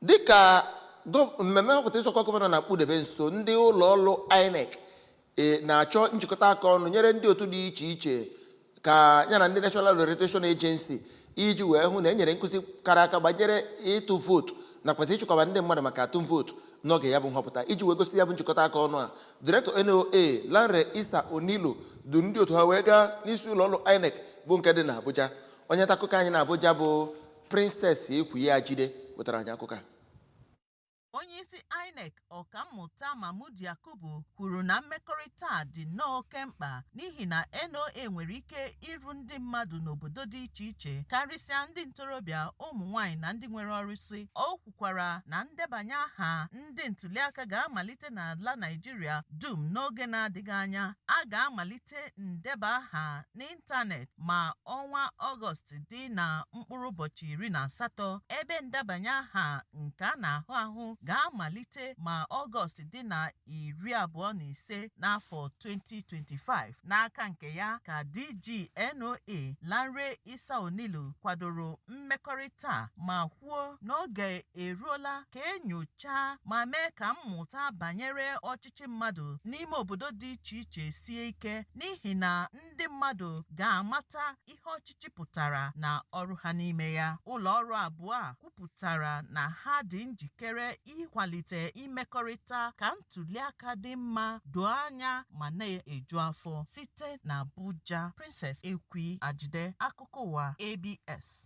dịka mmemme nhọpụta ịzọkwa gọvanọ na-akpụdebe nso ndị ụlọ ọrụ INEC na-achọ njikọta aka ọnụ nyere ndị otu dị iche iche ka ya na ndị National Orientation Agency iji wee hụ na enyere nkụzi kara aka gbanyere ịtụ vootu nakwazi ịchịkọba ndị mmadụ maka atụm vootu n'oge ya bụ nhọpụta iji wee gosi ya bụ njikọta aka ọnụ a. Direktọ NOA Lanre Isa Onilo du ndị otu ha wee gaa n'isi ụlọ ọrụ INEC bụ nke dị n'Abuja. Onye nta akụkọ anyị n'Abuja bụ Princess Ekwuya-Jide wetara anyị akụkọ a. Onyeisi INEC Ọkammụta Mahmood Yakubu kwuru na mmekọrịta dị nnọọ oke mkpa n'ihi na NOA nwere ike iru ndị mmadụ n'obodo dị iche iche karịsịa ndị ntorobịa, ụmụ nwanyị na ndị nwere ọrụsị. O kwukwara na ndebanye aha ndị ntuliaka ga-amalite n'ala Naịjirịa dum n'oge na-adịghị anya. A ga-amalite ndeba aha n'ịntanetị ma ọnwa Ọgọst dị na mkpụrụ ụbọchị 18 ebe ndebanye aha nke a na-ahụ ahụ ga-amalite ma Ọgọst dị na 25 n'afọ 2025. N'aka nke ya ka DG NOA Lanre Isa Onilo kwadoro mmekọrịta ma kwuo n'oge eruola ka enyocha ma mee ka mmụta banyere ọchịchị mmadụ n'ime obodo dị iche iche sie ike n'ihi na ndị mmadụ ga-amata ihe ọchịchị pụtara na ọrụ ha n'ime ya. Ụlọ ọrụ abụọ a kwupụtara na ha dị njikere ịkwalite imekọrịta ka ntuliaka dị mma, doo anya ma na-eju afọ. Site na Abuja, Princess Ekwuya-Jide, akụkọ ụwa ABS.